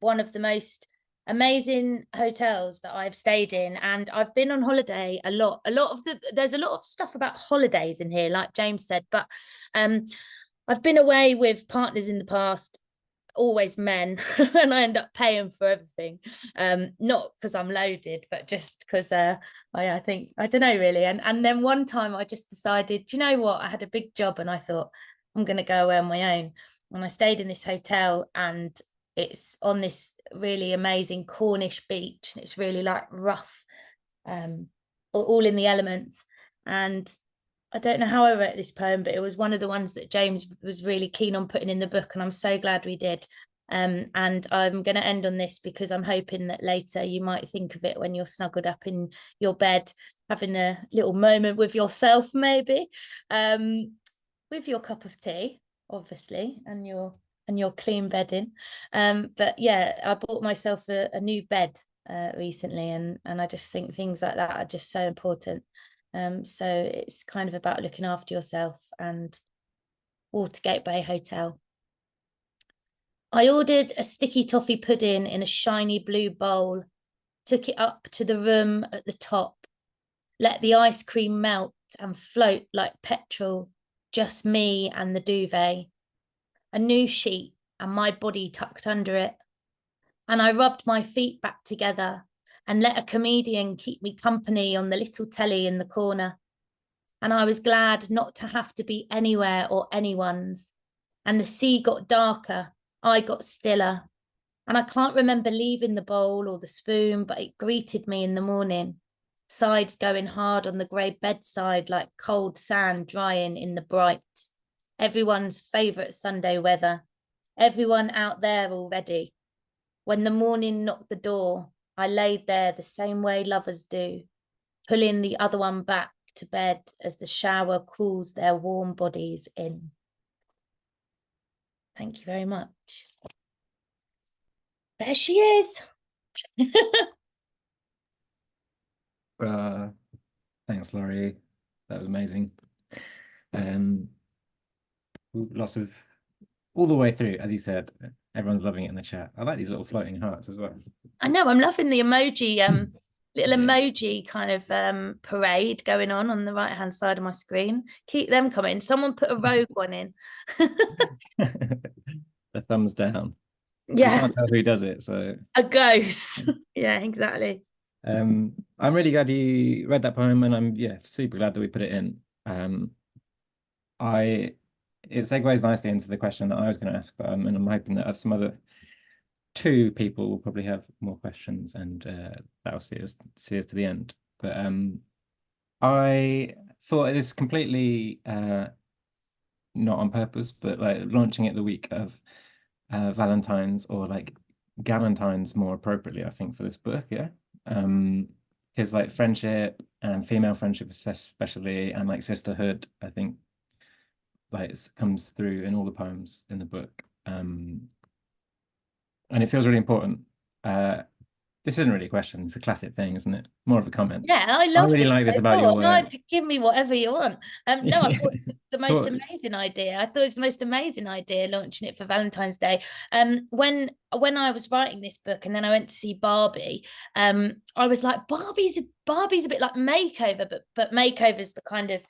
one of the most amazing hotels that I've stayed in, and I've been on holiday a lot. There's a lot of stuff about holidays in here, like James said, but I've been away with partners in the past, always men, and I end up paying for everything, not because I'm loaded, but just because I think, I don't know really. And then one time I just decided, do you know what, I had a big job and I thought I'm going to go away on my own, and I stayed in this hotel, and it's on this really amazing Cornish beach. It's really like rough, all in the elements. And I don't know how I wrote this poem, but it was one of the ones that James was really keen on putting in the book, and I'm so glad we did. And I'm going to end on this because I'm hoping that later you might think of it when you're snuggled up in your bed, having a little moment with yourself, maybe, with your cup of tea, obviously, and your clean bedding. But yeah, I bought myself a new bed recently, and I just think things like that are just so important. So it's kind of about looking after yourself. And Watergate Bay Hotel. I ordered a sticky toffee pudding in a shiny blue bowl, took it up to the room at the top, let the ice cream melt and float like petrol, just me and the duvet, a new sheet and my body tucked under it. And I rubbed my feet back together and let a comedian keep me company on the little telly in the corner. And I was glad not to have to be anywhere or anyone's. And the sea got darker, I got stiller. And I can't remember leaving the bowl or the spoon, but it greeted me in the morning, sides going hard on the grey bedside like cold sand drying in the bright. Everyone's favourite Sunday weather, everyone out there already. When the morning knocked the door, I laid there the same way lovers do, pulling the other one back to bed as the shower cools their warm bodies in. Thank you very much. There she is. Thanks, Laurie. That was amazing. Lots of, all the way through, as you said, everyone's loving it in the chat. I like these little floating hearts as well. I know, I'm loving the emoji, little Yeah. emoji kind of parade going on the right hand side of my screen. Keep them coming. Someone put a rogue one in. The thumbs down. You Yeah, can't tell who does it, so a ghost. Yeah, exactly. I'm really glad you read that poem, and I'm super glad that we put it in. It segues nicely into the question that I was going to ask, and I'm hoping that some other two people will probably have more questions, and that'll see us to the end. But I thought it is completely not on purpose, but like launching it the week of Valentine's, or like Galentine's more appropriately, I think, for this book. Because like friendship and female friendship especially, and like sisterhood, I think like it comes through in all the poems in the book, and it feels really important. This isn't really a question, it's a classic thing, isn't it? More of a comment. Yeah, I love really this like this so about far. your No, work. give me whatever you want. No, I thought it's the most Talk- amazing idea. I thought it was the most amazing idea launching it for Valentine's Day. When I was writing this book and then I went to see Barbie, I was like, Barbie's a bit like Makeover, but Makeover's the kind of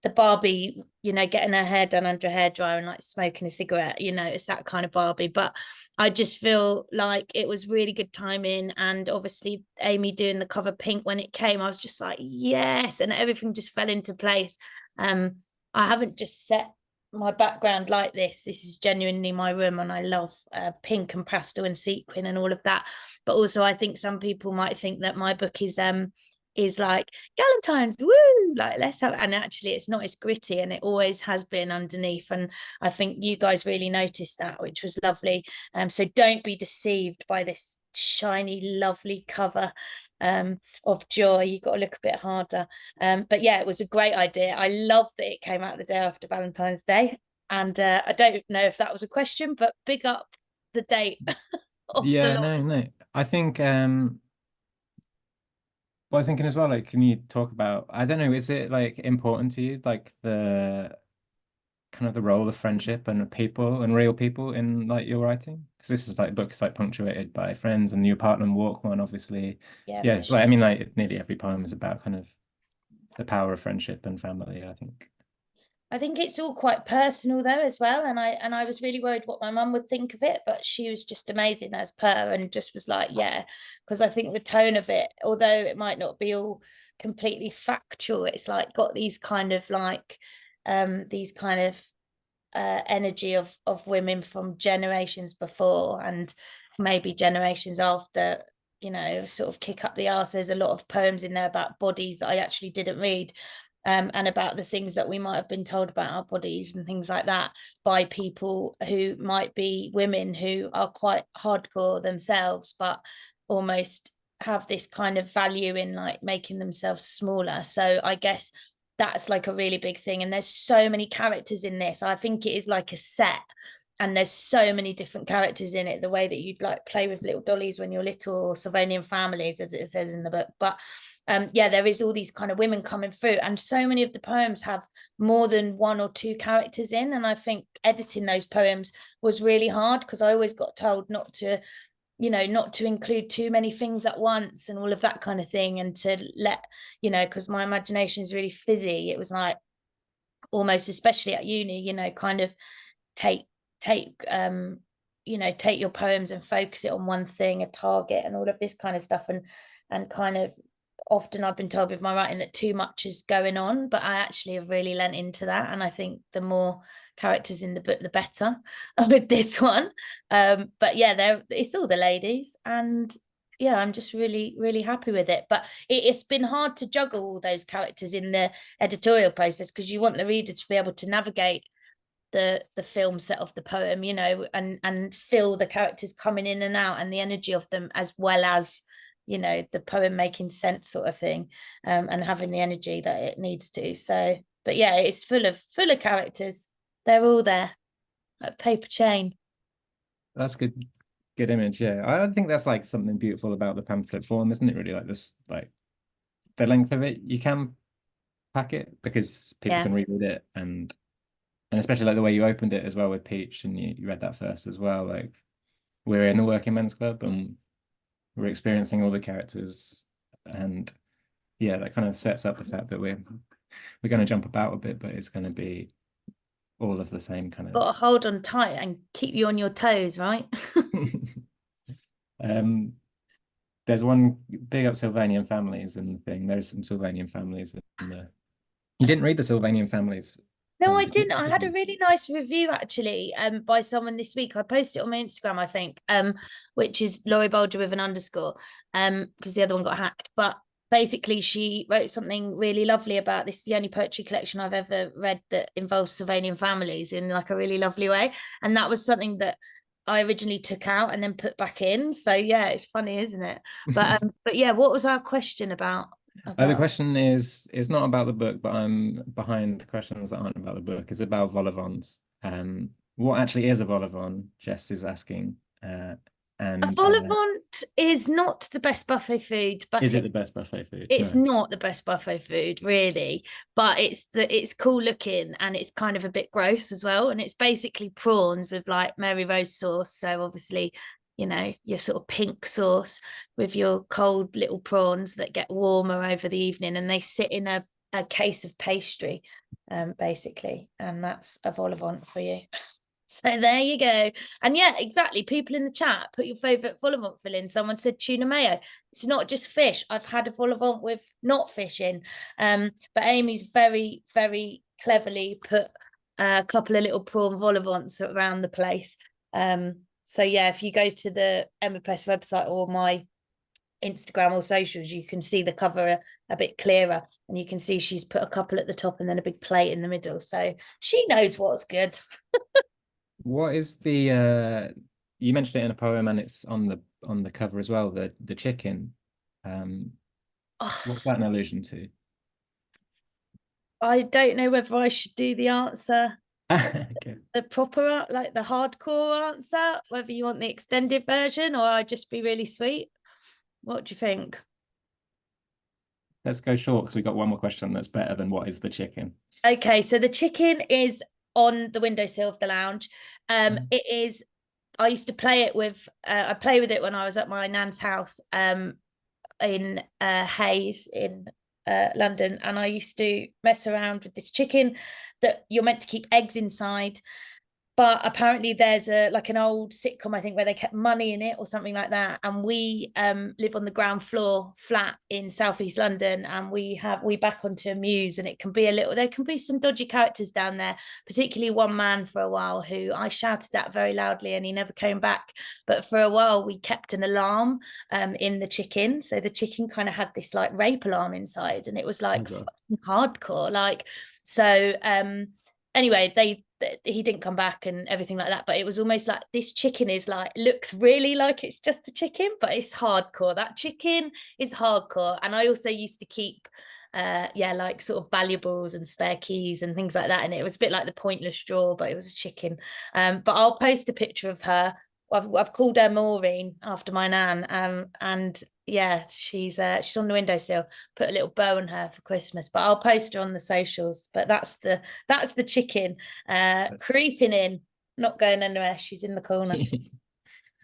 the Barbie, you know, getting her hair done under a hairdryer and like smoking a cigarette, you know, it's that kind of Barbie. But I just feel like it was really good timing, and obviously Amy doing the cover pink when it came, I was just like, yes, and everything just fell into place. I haven't just set my background like this. This is genuinely my room, and I love pink and pastel and sequin and all of that. But also, I think some people might think that my book is like Galentine's, woo, like let's have, and actually it's not, it's gritty, and it always has been underneath. And I think you guys really noticed that, which was lovely. So don't be deceived by this shiny, lovely cover of joy. You got to look a bit harder. But yeah, it was a great idea. I love that it came out the day after Valentine's Day. And I don't know if that was a question, but big up the date of the launch. no. I think well, I was thinking as well, like, can you talk about, I don't know, is it like important to you, like the kind of the role of friendship and people and real people in like your writing? Because this is like books like punctuated by friends, and your partner and walk one, obviously. Yeah, Yeah, for it's sure. like, I mean, like nearly every poem is about kind of the power of friendship and family, I think. I think it's all quite personal though as well, and I was really worried what my mum would think of it, but she was just amazing as per, and just was like, yeah, because I think the tone of it, although it might not be all completely factual, it's like got these kind of like these kind of energy of women from generations before and maybe generations after, you know, sort of kick up the arse. There's a lot of poems in there about bodies that I actually didn't read, and about the things that we might have been told about our bodies and things like that by people who might be women who are quite hardcore themselves, but almost have this kind of value in like making themselves smaller. So I guess that's like a really big thing. And there's so many characters in this. I think it is like a set and there's so many different characters in it, the way that you'd like play with little dollies when you're little, or Sylvanian families, as it says in the book. But yeah, there is all these kind of women coming through, and so many of the poems have more than one or two characters in. And I think editing those poems was really hard, because I always got told not to, you know, not to include too many things at once and all of that kind of thing, and to let, you know, because my imagination is really fizzy. It was like almost, especially at uni, you know, kind of take you know, take your poems and focus it on one thing, a target, and all of this kind of stuff. And kind of often I've been told with my writing that too much is going on, but I actually have really lent into that, and I think the more characters in the book the better with this one. But yeah, it's all the ladies, and yeah, I'm just really happy with it. But it's been hard to juggle all those characters in the editorial process, because you want the reader to be able to navigate the film set of the poem, you know, and feel the characters coming in and out and the energy of them, as well as, you know, the poem making sense, sort of thing, and having the energy that it needs to. So, but yeah, it's full of characters. They're all there, like paper chain. That's good image. Yeah, I think that's like something beautiful about the pamphlet form, isn't it? Really, like this, like the length of it, you can pack it because people can reread it, and especially like the way you opened it as well with Peach, and you read that first as well. Like, we're in the working men's club and we're experiencing all the characters, and yeah, that kind of sets up the fact that we're going to jump about a bit, but it's going to be all of the same kind of. Got to hold on tight and keep you on your toes, right? There's one big up Sylvanian families in the thing. There's some Sylvanian families in the. You didn't read the Sylvanian families? No, I didn't. I had a really nice review actually, by someone this week. I posted it on my Instagram, I think, which is Laurie Bolger with an underscore, because the other one got hacked. But basically, she wrote something really lovely about this. Is the only poetry collection I've ever read that involves Sylvanian families in like a really lovely way, and that was something that I originally took out and then put back in. So yeah, it's funny, isn't it? But yeah, what was our question about? The question is, it's not about the book, but I'm behind questions that aren't about the book. It's about vol au vents. What actually is a vol au vent? Jess is asking. And a vol au vent is not the best buffet food, but is it the best buffet food? It's not the best buffet food, really, but it's cool looking, and it's kind of a bit gross as well. And it's basically prawns with like Mary Rose sauce. So obviously, you know, your sort of pink sauce with your cold little prawns that get warmer over the evening, and they sit in a case of pastry, basically, and that's a vol au vent for you. So there you go. And yeah, exactly. People in the chat, put your favourite vol au vent filling. Someone said tuna mayo. It's not just fish. I've had a vol au vent with not fish in. But Amy's very, very cleverly put a couple of little prawn vol au vents around the place. So yeah, if you go to the Emma Press website or my Instagram or socials, you can see the cover a bit clearer, and you can see she's put a couple at the top and then a big plate in the middle. So she knows what's good. What is the you mentioned it in a poem, and it's on the cover as well, the chicken. What's that an allusion to? I don't know whether I should do the answer, Okay. the proper, like the hardcore answer, whether you want the extended version or I just be really sweet. What do you think? Let's go short, because we've got one more question that's better than what is the chicken. Okay, so the chicken is on the windowsill of the lounge. It is, I used to play it with, I play with it when I was at my nan's house in Hayes in London, and I used to mess around with this chicken that you're meant to keep eggs inside. But apparently there's like an old sitcom, I think, where they kept money in it or something like that. And we live on the ground floor flat in southeast London, and we back onto a mews, and it can be there can be some dodgy characters down there, particularly one man for a while who I shouted at very loudly and he never came back. But for a while we kept an alarm in the chicken. So the chicken kind of had this like rape alarm inside, and it was like hardcore. Like, so anyway, he didn't come back and everything like that, but it was almost like this chicken is like, looks really like it's just a chicken, but it's hardcore. That chicken is hardcore. And I also used to keep yeah, like sort of valuables and spare keys and things like that. And it was a bit like the pointless drawer, but it was a chicken. But I'll post a picture of her. I've called her Maureen after my nan. And yeah, she's on the windowsill. Put a little bow on her for Christmas, but I'll post her on the socials. But that's the chicken creeping in, not going anywhere. She's in the corner.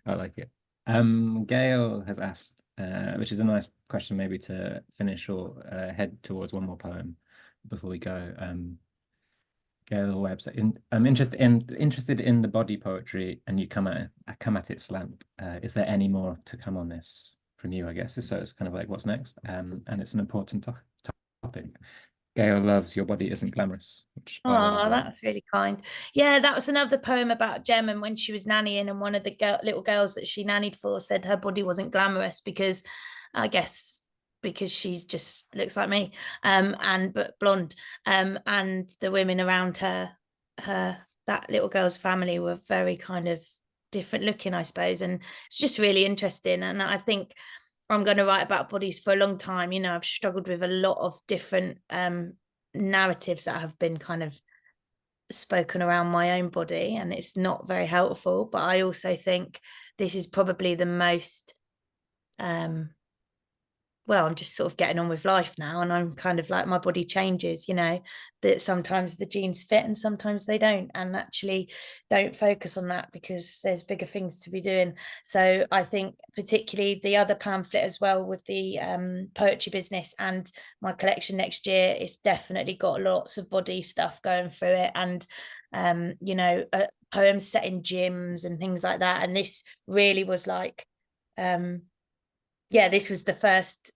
I like it. Gail has asked, which is a nice question maybe to finish or head towards one more poem before we go. Gail Webb's I'm interested in the body poetry, and you come at it slant. Is there any more to come on this from you, I guess? So it's kind of like, what's next? And it's an important topic. Gail loves Your Body Isn't Glamorous, which I love as Oh, well. that's really kind. Yeah, that was another poem about Gem, and when she was nannying, and one of the little girls that she nannied for said her body wasn't glamorous because, I guess, because she just looks like me, but blonde, and the women around her, that little girl's family were very kind of different looking, I suppose, and it's just really interesting. And I think I'm going to write about bodies for a long time. You know, I've struggled with a lot of different narratives that have been kind of spoken around my own body, and it's not very helpful. But I also think this is probably the most well, I'm just sort of getting on with life now, and I'm kind of like, my body changes, you know, that sometimes the jeans fit and sometimes they don't, and actually don't focus on that because there's bigger things to be doing. So I think particularly the other pamphlet as well, with the poetry business and my collection next year, it's definitely got lots of body stuff going through it, and you know, poems set in gyms and things like that. And this really was like yeah, this was the first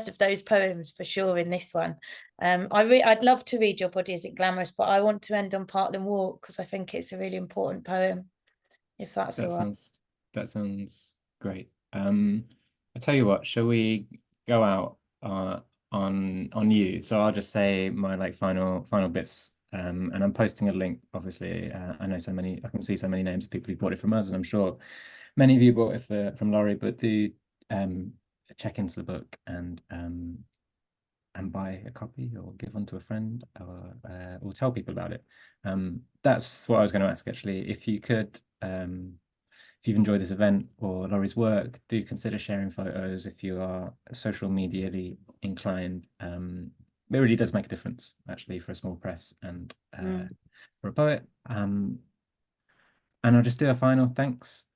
of those poems for sure in this one. I'd love to read Your Body Isn't Glamorous, but I want to end on Parkland Walk because I think it's a really important poem, if that's all right. That sounds great. I tell you what, shall we go out on you? So I'll just say my like final bits. And I'm posting a link, obviously. I can see so many names of people who bought it from us, and I'm sure many of you bought it from Laurie, but do check into the book and buy a copy or give one to a friend, or tell people about it. That's what I was going to ask, actually. If you could, if you've enjoyed this event or Laurie's work, do consider sharing photos if you are social medially inclined. It really does make a difference, actually, for a small press and for a poet. And I'll just do a final thanks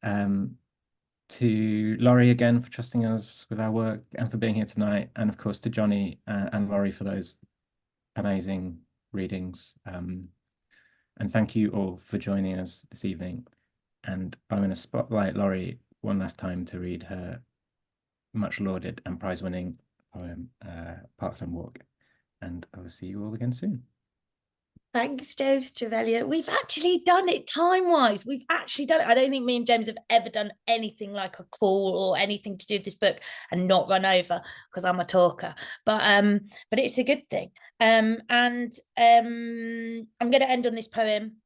to Laurie again for trusting us with our work and for being here tonight, and of course to Jonny and Laurie for those amazing readings. And thank you all for joining us this evening. And I'm going to spotlight Laurie one last time to read her much lauded and prize-winning poem, Parkland Walk. And I will see you all again soon. Thanks, James Trevelyan. We've actually done it time-wise. We've actually done it. I don't think me and James have ever done anything like a call or anything to do with this book and not run over, because I'm a talker. But it's a good thing. I'm going to end on this poem.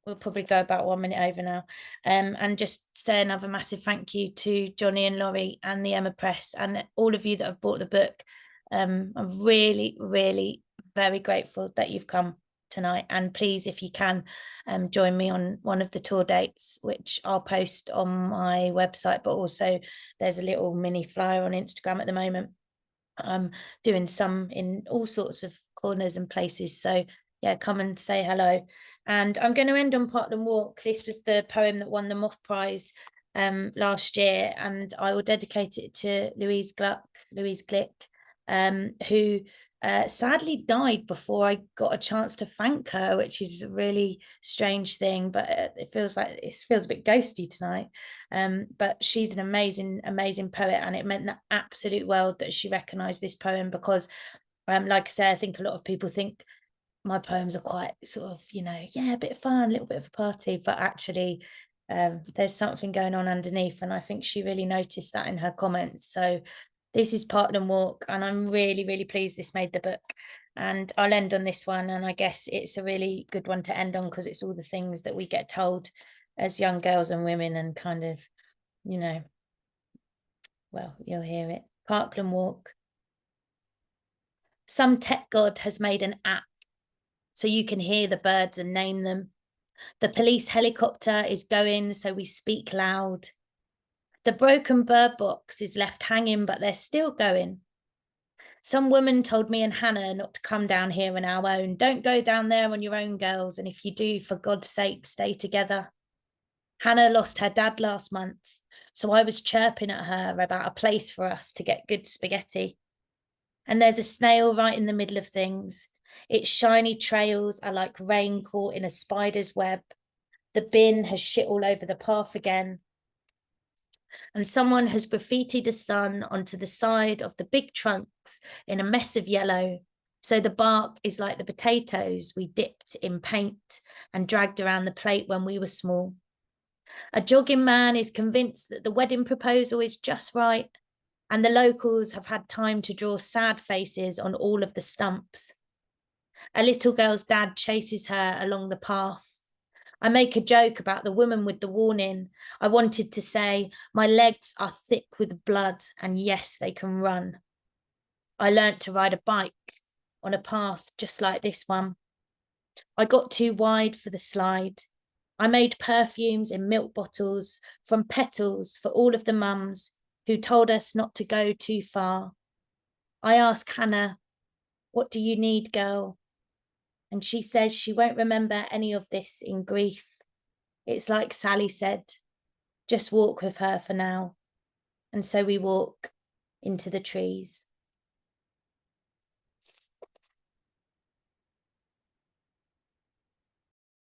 We'll probably go about 1 minute over now. And just say another massive thank you to Jonny and Laurie and the Emma Press and all of you that have bought the book. I'm really, really very grateful that you've come tonight, and please, if you can, join me on one of the tour dates, which I'll post on my website, but also there's a little mini flyer on Instagram at the moment. I'm doing some in all sorts of corners and places, so yeah, come and say hello. And I'm going to end on Parkland Walk. This was the poem that won the Moth Prize last year, and I will dedicate it to Louise Glick, who sadly died before I got a chance to thank her, which is a really strange thing, but it feels a bit ghosty tonight. But she's an amazing poet, and it meant the absolute world that she recognized this poem, because like I say, I think a lot of people think my poems are quite sort of, you know, yeah, a bit of fun, a little bit of a party, but actually there's something going on underneath, and I think she really noticed that in her comments. So this is Parkland Walk, and I'm really, really pleased this made the book. And I'll end on this one, and I guess it's a really good one to end on because it's all the things that we get told as young girls and women, and kind of, you know, well, you'll hear it. Parkland Walk. Some tech god has made an app so you can hear the birds and name them. The police helicopter is going, so we speak loud. The broken bird box is left hanging, but they're still going. Some woman told me and Hannah not to come down here on our own. Don't go down there on your own, girls. And if you do, for God's sake, stay together. Hannah lost her dad last month, so I was chirping at her about a place for us to get good spaghetti. And there's a snail right in the middle of things. Its shiny trails are like rain caught in a spider's web. The bin has shit all over the path again. And someone has graffitied the sun onto the side of the big trunks in a mess of yellow. So the bark is like the potatoes we dipped in paint and dragged around the plate when we were small. A jogging man is convinced that the wedding proposal is just right, and the locals have had time to draw sad faces on all of the stumps. A little girl's dad chases her along the path. I make a joke about the woman with the warning. I wanted to say, my legs are thick with blood, and yes, they can run. I learnt to ride a bike on a path just like this one. I got too wide for the slide. I made perfumes in milk bottles from petals for all of the mums who told us not to go too far. I asked Hannah, what do you need, girl? And she says she won't remember any of this in grief. It's like Sally said, just walk with her for now. And so we walk into the trees.